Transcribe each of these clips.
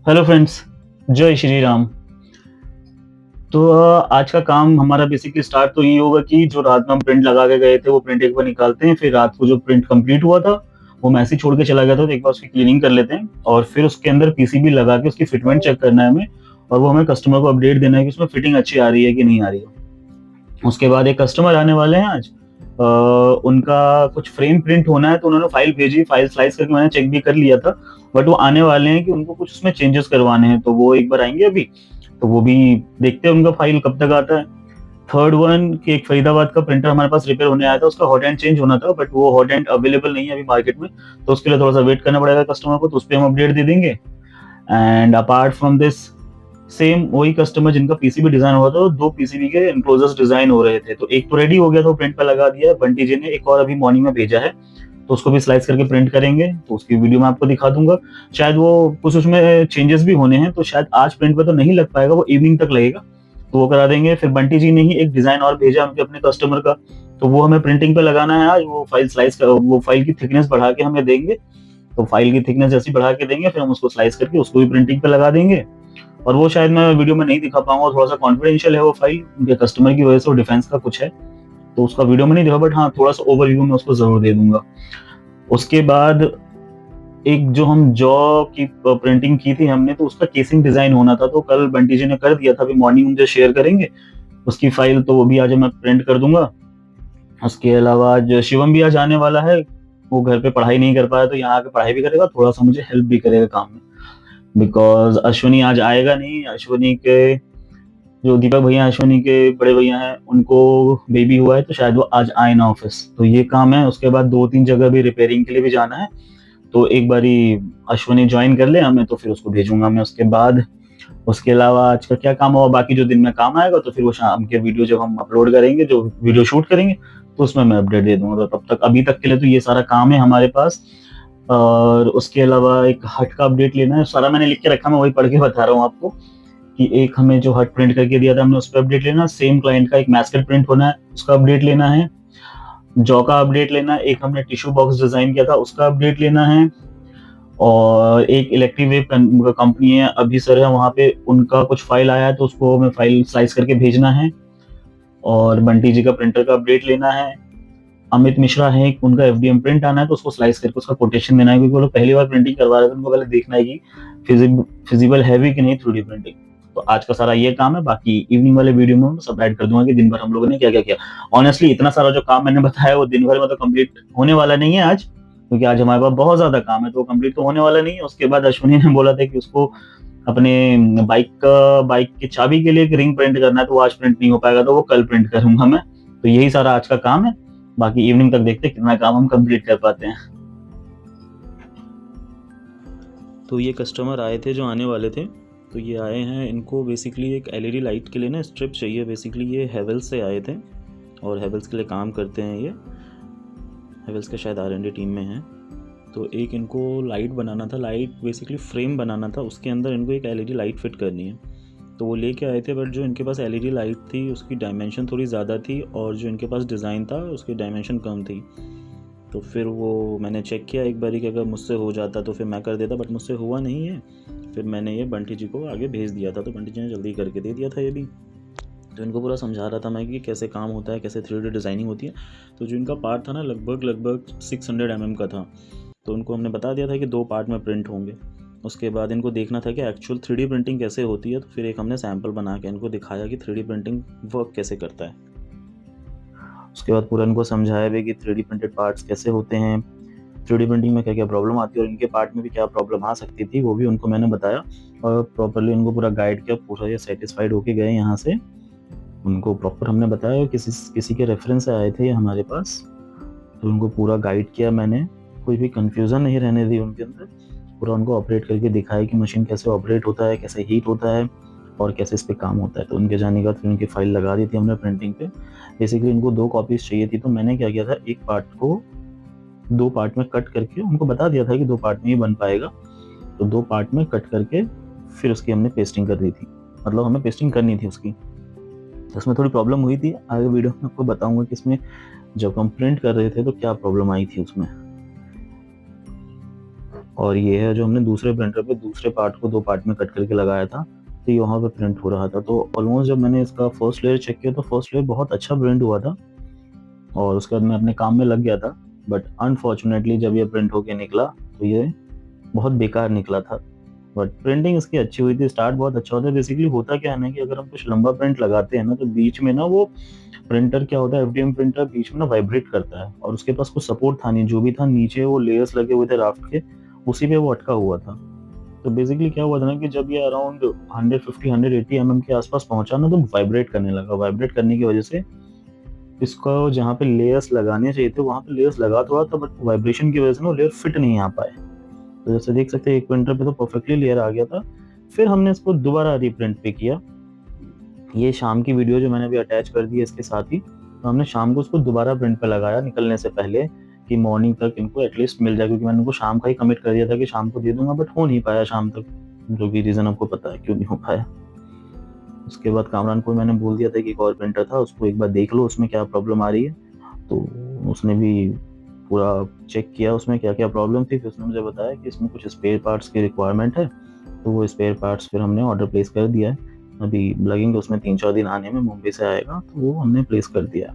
Hello friends, जय श्री राम। तो आज का काम हमारा बेसिकली स्टार्ट तो यही होगा कि जो रात में हम प्रिंट लगा के गए थे वो प्रिंट एक बार निकालते हैं। फिर रात को जो प्रिंट कंप्लीट हुआ था वो मैं ऐसे ही छोड़ के चला गया था, तो एक बार उसकी क्लीनिंग कर लेते हैं और फिर उसके अंदर पीसीबी लगा के उसकी फिटमेंट चेक करना है हमें। और वो हमें कस्टमर को अपडेट देना है कि उसमें फिटिंग अच्छी आ रही है कि नहीं आ रही है। उसके बाद एक कस्टमर आने वाले हैं आज। उनका कुछ फ्रेम प्रिंट होना है, तो उन्होंने फाइल भेजी, फाइल स्लाइस करके मैंने चेक भी कर लिया था। बट वो आने वाले हैं कि उनको कुछ उसमें चेंजेस करवाने हैं, तो वो एक बार आएंगे अभी। तो वो भी देखते हैं उनका फाइल कब तक आता है। थर्ड वन कि एक फरीदाबाद का प्रिंटर हमारे पास रिपेयर होने आया था, उसका हॉट एंड चेंज होना था, बट वो हॉट एंड अवेलेबल नहीं है अभी मार्केट में। तो उसके लिए थोड़ा सा वेट करना पड़ेगा कस्टमर को, तो उस पर हम अपडेट दे देंगे। And apart from this, same वही कस्टमर जिनका पीसीबी डिजाइन हुआ था, तो दो पीसीबी के एनक्लोजर्स डिजाइन हो रहे थे, तो एक तो रेडी हो गया था, प्रिंट पे लगा दिया है बंटी जी ने। एक और अभी मॉर्निंग में भेजा है, तो उसको भी स्लाइस करके प्रिंट करेंगे, तो उसकी वीडियो मैं आपको दिखा दूंगा। शायद वो कुछ उसमें चेंजेस भी होने हैं, तो शायद आज प्रिंट पे तो नहीं लग पाएगा, वो इवनिंग तक लगेगा, तो वो करा देंगे। फिर बंटी जी ने ही एक डिजाइन और भेजा उनके अपने कस्टमर का, तो वो हमें प्रिंटिंग पे लगाना है आज। वो फाइल स्लाइस कर, वो फाइल की थिकनेस बढ़ा के हमें देंगे। तो फाइल की थिकनेस जैसी बढ़ा के देंगे, फिर हम उसको स्लाइस करके उसको भी प्रिंटिंग पे लगा देंगे। और वो शायद मैं वीडियो में नहीं दिखा पाऊंगा, थोड़ा सा कॉन्फिडेंशियल है वो फाइल, उनके कस्टमर की वजह से, वो डिफेंस का कुछ है, तो उसका वीडियो में नहीं दिखा, बट हाँ थोड़ा सा ओवरव्यू में उसको जरूर दे दूंगा। उसके बाद एक जो हम जॉ की प्रिंटिंग की थी हमने, तो उसका केसिंग डिजाइन होना था, तो कल बंटी जी ने कर दिया था, अभी मॉर्निंग मुझे शेयर करेंगे उसकी फाइल, तो वो भी आज मैं प्रिंट कर दूंगा। उसके अलावा आज शिवम भी आज आने वाला है। वो घर पे पढ़ाई नहीं कर पाया, तो यहाँ आके पढ़ाई भी करेगा, थोड़ा सा मुझे हेल्प भी करेगा काम में। बिकॉज अश्विनी आज आएगा नहीं। अश्विनी के जो दीपक भैया अश्विनी के बड़े भैया हैं, उनको बेबी हुआ है, तो शायद वो आज आए ना ऑफिस, तो ये काम है। उसके बाद दो तीन जगह भी रिपेयरिंग के लिए भी जाना है, तो एक बारी अश्विनी ज्वाइन कर ले हमें, तो फिर उसको भेजूंगा मैं उसके बाद। उसके अलावा आज का क्या काम हुआ, बाकी जो दिन में काम आएगा, तो फिर वो शाम के वीडियो जब हम अपलोड करेंगे, जो वीडियो शूट करेंगे, तो उसमें मैं अपडेट दे दूंगा। तो तब तक अभी तक के लिए तो ये सारा काम है हमारे पास। और उसके अलावा एक हट का अपडेट लेना है, सारा मैंने लिख के रखा, मैं वही पढ़ के बता रहा हूँ आपको। कि एक हमें जो हट प्रिंट करके दिया था हमने, उस पर अपडेट लेना। सेम क्लाइंट का एक मैस्केट प्रिंट होना है, उसका अपडेट लेना है। जॉ का अपडेट लेना है। एक हमने टिश्यू बॉक्स डिजाइन किया था, उसका अपडेट लेना है। और एक इलेक्ट्रिक वेव कंपनी है, अभी सर है वहाँ पे, उनका कुछ फाइल आया है, तो उसको हमें फाइल स्लाइस करके भेजना है। और बंटी जी का प्रिंटर का अपडेट लेना है। अमित मिश्रा है, उनका एफडीएम प्रिंट आना है, तो उसको स्लाइस करके उसका कोटेशन देना है, क्योंकि वो लोग पहली बार प्रिंटिंग करवा रहे थे, उनको पहले देखना है कि फिजिबल है भी कि नहीं 3D प्रिंटिंग। तो आज का सारा ये काम है, बाकी इवनिंग वाले वीडियो में सब ऐड कर दूंगा कि दिन भर हम लोगों ने क्या क्या किया। ऑनेस्टली इतना सारा जो काम मैंने बताया वो दिन भर में तो कंप्लीट होने वाला नहीं है आज, क्योंकि आज हमारे पास बहुत ज्यादा काम है, तो वो कंप्लीट तो होने वाला नहीं है। उसके बाद अश्विनी ने बोला था कि उसको अपने बाइक की चाबी के लिए एक रिंग प्रिंट करना है, तो वो आज प्रिंट नहीं हो पाएगा, तो वो कल प्रिंट करूंगा मैं। तो यही सारा आज का काम है, बाकी इवनिंग तक देखते हैं कितना काम हम कंप्लीट कर पाते हैं। तो ये कस्टमर आए थे जो आने वाले थे, तो ये आए हैं, इनको बेसिकली एक एलईडी लाइट के लिए ना स्ट्रिप चाहिए। बेसिकली ये हेवल्स से आए थे और हेवल्स के लिए काम करते हैं। ये हेवल्स के शायद आर&डी टीम में हैं। तो एक इनको लाइट बनाना था, लाइट बेसिकली फ्रेम बनाना था, उसके अंदर इनको एक एलईडी लाइट फिट करनी है। तो वो लेके आए थे, बट जो इनके पास एलईडी लाइट थी उसकी डायमेंशन थोड़ी ज़्यादा थी, और जो इनके पास डिज़ाइन था उसकी डायमेंशन कम थी। तो फिर वो मैंने चेक किया एक बारी कि अगर मुझसे हो जाता तो फिर मैं कर देता, बट मुझसे हुआ नहीं है। फिर मैंने ये बंटी जी को आगे भेज दिया था, तो बंटी जी ने जल्दी करके दे दिया था ये भी। तो इनको पूरा समझा रहा था मैं कि कैसे काम होता है, कैसे 3D डिज़ाइनिंग होती है। तो जो इनका पार्ट था ना, लगभग 600 mm का था। तो उनको हमने बता दिया था कि 2 पार्ट में प्रिंट होंगे। उसके बाद इनको देखना था कि एक्चुअल 3D प्रिंटिंग कैसे होती है। तो फिर एक हमने सैम्पल बना के इनको दिखाया कि 3D प्रिंटिंग वर्क कैसे करता है। उसके बाद पूरा इनको समझाया भी कि 3D प्रिंटेड पार्ट्स कैसे होते हैं, 3D प्रिंटिंग में क्या क्या प्रॉब्लम आती है, और इनके पार्ट में भी क्या प्रॉब्लम आ सकती थी, वो भी उनको मैंने बताया और प्रॉपरली उनको पूरा गाइड किया। पूरा ये सेटिस्फाइड होके गए यहाँ से। उनको प्रॉपर हमने बताया, किसी के रेफरेंस से आए थे ये हमारे पास, तो उनको पूरा गाइड किया मैंने, कोई भी कंफ्यूजन नहीं रहने दी उनके अंदर। पूरा उनको ऑपरेट करके दिखाया कि मशीन कैसे ऑपरेट होता है, कैसे हीट होता है और कैसे इस पे काम होता है। तो उनके जाने के बाद फिर उनकी फाइल लगा दी थी हमने प्रिंटिंग पे। बेसिकली इनको 2 कॉपीज चाहिए थी, तो मैंने क्या किया था, एक पार्ट को 2 पार्ट में कट करके उनको बता दिया था कि 2 पार्ट में ही बन पाएगा। तो 2 पार्ट में कट करके फिर उसकी हमने पेस्टिंग कर दी थी, मतलब हमें पेस्टिंग करनी थी उसकी। उसमें थोड़ी प्रॉब्लम हुई थी, आगे वीडियो में आपको बताऊंगा कि इसमें जब हम प्रिंट कर रहे थे तो क्या प्रॉब्लम आई थी उसमें। और ये है जो हमने दूसरे प्रिंटर पे दूसरे पार्ट को 2 पार्ट में कट करके लगाया था, तो ये वहाँ पे प्रिंट हो रहा था। तो ऑलमोस्ट जब मैंने इसका फर्स्ट लेयर चेक किया तो फर्स्ट लेयर बहुत अच्छा प्रिंट हुआ था और उसके बाद मैं अपने काम में लग गया था। बट अनफॉर्चुनेटली जब ये प्रिंट होके निकला तो ये बहुत बेकार निकला था। बट प्रिंटिंग इसकी अच्छी हुई थी, स्टार्ट बहुत अच्छा होता है। बेसिकली होता क्या है ना कि अगर हम कुछ लंबा प्रिंट लगाते हैं ना तो बीच में ना वो प्रिंटर क्या होता है, एफडीएम प्रिंटर बीच में ना वाइब्रेट करता है और उसके पास कुछ सपोर्ट था नहीं, जो भी था नीचे वो लेयर्स लगे हुए थे राफ्ट के, उसी पे वो अटका हुआ था। तो बेसिकली क्या हुआ था ना कि जब ये अराउंड 150-180 के आसपास पहुंचा ना तो वाइब्रेट करने लगा। वाइब्रेट करने की वजह से इसको जहाँ पे लेयर्स लगाने चाहिए थे वहाँ पे लेयर्स लगा तो रहा था, बट वाइब्रेशन की वजह से ना लेयर फिट नहीं आ पाए। तो जैसे देख सकते हैं एक प्रिंटर पे तो परफेक्टली लेयर आ गया था। फिर हमने इसको दोबारा रीप्रिंट पे किया। ये शाम की वीडियो जो मैंने अभी अटैच कर दी है इसके साथ ही, तो हमने शाम को उसको दोबारा प्रिंट पे लगाया निकलने से पहले कि मॉर्निंग तक इनको एटलीस्ट मिल जाए, क्योंकि मैंने उनको शाम का ही कमिट कर दिया था कि शाम को दे दूंगा, बट हो नहीं पाया शाम तक, जो कि रीज़न आपको पता है क्यों नहीं हो पाया। उसके बाद कामरान को मैंने बोल दिया था कि एक और प्रिंटर था उसको एक बार देख लो उसमें क्या प्रॉब्लम आ रही है। तो उसने भी पूरा चेक किया उसमें क्या क्या प्रॉब्लम थी। फिर उसने मुझे बताया कि इसमें कुछ स्पेयर पार्ट्स की रिक्वायरमेंट है, तो वो स्पेयर पार्ट्स फिर हमने ऑर्डर प्लेस कर दिया है। अभी लगेंगे उसमें 3-4 दिन आने में, मुंबई से आएगा तो वो हमने प्लेस कर दिया।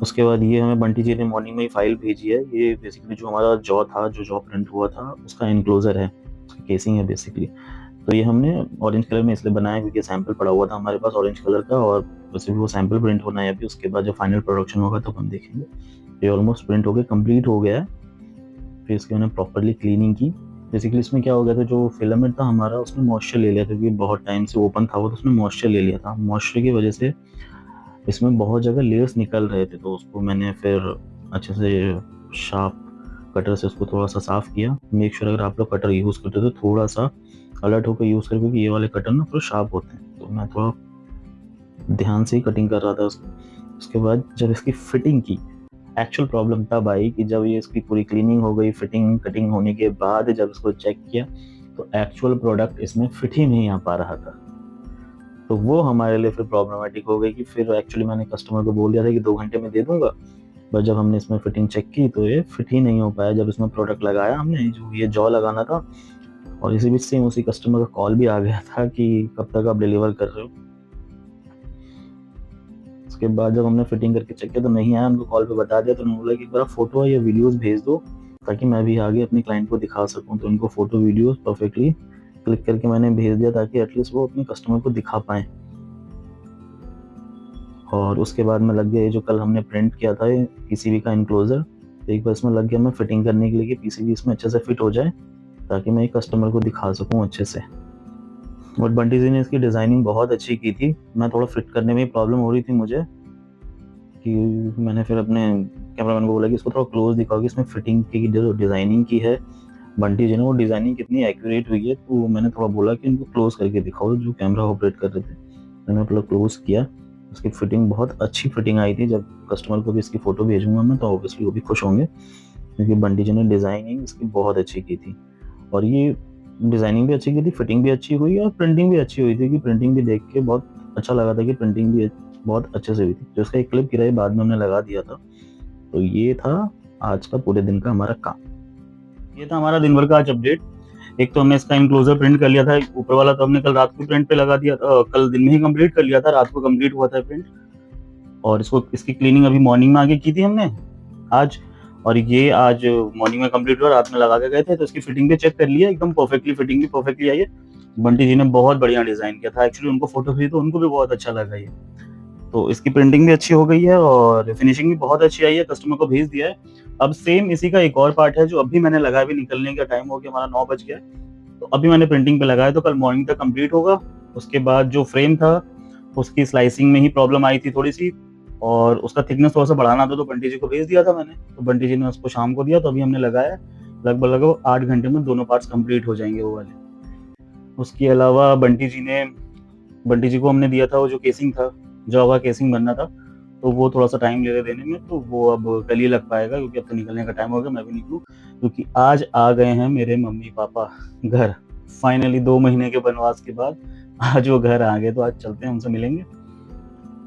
उसके बाद ये हमें बंटी जी ने मॉर्निंग में ही फाइल भेजी है। ये बेसिकली जो हमारा जॉ था, जो जॉ प्रिंट हुआ था उसका इनक्लोजर है, उसकी केसिंग है बेसिकली। तो ये हमने ऑरेंज कलर में इसलिए बनाया क्योंकि सैंपल पड़ा हुआ था हमारे पास ऑरेंज कलर का, और वैसे भी वो सैंपल प्रिंट होना है अभी। उसके बाद जब फाइनल प्रोडक्शन होगा तो हम देखेंगे। ये ऑलमोस्ट प्रिंट हो गया, कंप्लीट हो गया है। फिर इसकी मैंने प्रॉपरली क्लीनिंग की। बेसिकली इसमें क्या हो गया था, जो फिलामेंट था हमारा उसने मॉइस्चर ले लिया था, क्योंकि बहुत टाइम से ओपन था वो, तो उसने मॉइस्चर ले लिया था। मॉइस्चर की वजह से इसमें बहुत जगह लेयर्स निकल रहे थे, तो उसको मैंने फिर अच्छे से शार्प कटर से उसको थोड़ा सा साफ़ किया। मेक श्योर अगर आप लोग कटर यूज़ करते हो तो थोड़ा सा अलर्ट होकर यूज़ करें, क्योंकि ये वाले कटर ना थोड़ा शार्प होते हैं। तो मैं थोड़ा ध्यान से ही कटिंग कर रहा था उसको। उसके बाद जब इसकी फिटिंग की, एक्चुअल प्रॉब्लम तब आई कि जब ये इसकी पूरी क्लीनिंग हो गई, फिटिंग कटिंग होने के बाद जब इसको चेक किया तो एक्चुअल प्रोडक्ट इसमें फिट ही नहीं आ पा रहा था। तो वो हमारे लिए फिर प्रॉब्लमेटिक हो गई कि फिर एक्चुअली मैंने कस्टमर को बोल दिया था कि 2 घंटे में दे दूंगा, बट जब हमने इसमें फिटिंग चेक की तो ये फिट ही नहीं हो पाया। जब इसमें प्रोडक्ट लगाया हमने, जो ये जॉ लगाना था, और इसी बीच सेम उसी कस्टमर का कॉल भी आ गया था कि कब तक आप डिलीवर कर रहे हो। उसके बाद जब हमने फिटिंग करके चेक किया तो नहीं आया, उनको कॉल पे बता दिया, तो उन्होंने बोला कि एक बार फोटो या वीडियोस भेज दो ताकि मैं भी आगे अपने क्लाइंट को दिखा सकूं। तो उनको फोटो वीडियोस परफेक्टली क्लिक करके मैंने भेज दिया ताकि एटलीस्ट वो अपने कस्टमर को दिखा पाएँ। और उसके बाद में लग गया ये जो कल हमने प्रिंट किया था पीसीबी का इनक्लोजर, तो एक बार इसमें लग गया मैं फिटिंग करने के लिए कि पीसीबी इसमें अच्छे से फिट हो जाए ताकि मैं एक कस्टमर को दिखा सकूं अच्छे से। बट बंटी जी ने इसकी डिज़ाइनिंग बहुत अच्छी की थी। मैं थोड़ा फिट करने में प्रॉब्लम हो रही थी मुझे, कि मैंने फिर अपने कैमरामैन को बोला कि इसको थोड़ा क्लोज दिखाओ कि इसमें फिटिंग की जो डिज़ाइनिंग की है बंटी जी ने, वो डिज़ाइनिंग कितनी एक्यूरेट हुई है। तो मैंने थोड़ा बोला कि इनको क्लोज करके दिखाओ, जो कैमरा ऑपरेट कर रहे थे। मैंने थोड़ा क्लोज किया, उसकी फिटिंग बहुत अच्छी फिटिंग आई थी। जब कस्टमर को भी इसकी फ़ोटो भेजूंगा मैं तो ऑब्वियसली वो भी खुश होंगे, क्योंकि बंटी जी ने डिज़ाइनिंग इसकी बहुत अच्छी की थी। और ये डिज़ाइनिंग भी अच्छी की थी, फिटिंग भी अच्छी हुई और प्रिंटिंग भी अच्छी हुई थी, कि प्रिंटिंग भी देख के बहुत अच्छा लगा था कि प्रिंटिंग भी बहुत अच्छे से हुई थी। जो इसका एक क्लिप गिरा बाद में हमने लगा दिया था। तो ये था आज का पूरे दिन का हमारा काम। ये था हमारा दिन भर का आज अपडेट। एक तो हमने इसका इनक्लोजर प्रिंट कर लिया था, ऊपर वाला तो हमने कल रात को प्रिंट पे लगा दिया था, कल दिन में ही कंप्लीट कर लिया था, रात को कंप्लीट हुआ था प्रिंट। और इसकी क्लीनिंग अभी मॉर्निंग में आगे की थी हमने आज, और ये आज मॉर्निंग में कंप्लीट हुआ, रात में लगा के गए थे। तो इसकी फिटिंग भी चेक कर लिया, एकदम परफेक्टली फिटिंग भी परफेक्टली आई है। बंटी जी ने बहुत बढ़िया डिजाइन किया था, एक्चुअली उनको फोटो भेजी तो उनको भी बहुत अच्छा लगा ये। तो इसकी प्रिंटिंग भी अच्छी हो गई है और फिनिशिंग भी बहुत अच्छी आई है, कस्टमर को भेज दिया है। अब सेम इसी का एक और पार्ट है जो अभी मैंने लगाया, भी निकलने का टाइम हो गया, हमारा 9 बज गया। तो अभी मैंने प्रिंटिंग पे लगाया, तो कल मॉर्निंग तक कंप्लीट होगा। उसके बाद जो फ्रेम था उसकी स्लाइसिंग में ही प्रॉब्लम आई थी थोड़ी सी, और उसका थिकनेस थोड़ा सा बढ़ाना था, तो बंटी जी को भेज दिया था मैंने। तो बंटी जी ने उसको शाम को दिया, तो अभी हमने लगाया। लगभग 8 घंटे में दोनों पार्ट्स कंप्लीट हो जाएंगे वो वाले। उसके अलावा बंटी जी को हमने दिया था वो जो केसिंग था, जो का केसिंग बनना था, तो वो थोड़ा सा टाइम ले रहे देने में, तो वो अब कल ही लग पाएगा, क्योंकि अब तो निकलने का टाइम हो गया, मैं भी निकलूँ। क्योंकि आज आ गए हैं मेरे मम्मी पापा घर, फाइनली 2 महीने के वनवास के बाद आज वो घर आ गए। तो आज चलते हैं, उनसे मिलेंगे।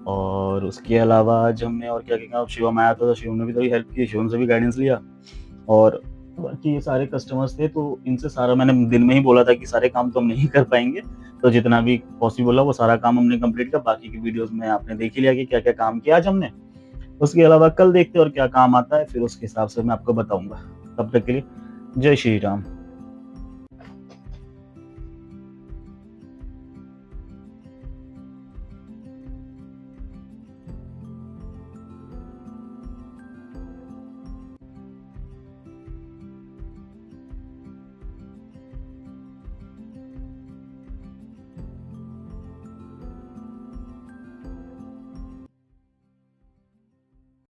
और उसके अलावा आज हमने और क्या किया, शिवम आया था, तो शिवम ने भी थोड़ी हेल्प की, शिवम से भी गाइडेंस लिया। और बाकी ये सारे कस्टमर्स थे, तो इनसे सारा मैंने दिन में ही बोला था कि सारे काम तो हम नहीं कर पाएँगे, तो जितना भी पॉसिबल है वो सारा काम हमने कंप्लीट किया। बाकी की वीडियोज़ में आपने देख ही लिया कि क्या-क्या काम किया आज हमने। उसके अलावा कल देखते हैं और क्या काम आता है, फिर उसके हिसाब से मैं आपको बताऊँगा। तब तक के लिए जय श्री राम।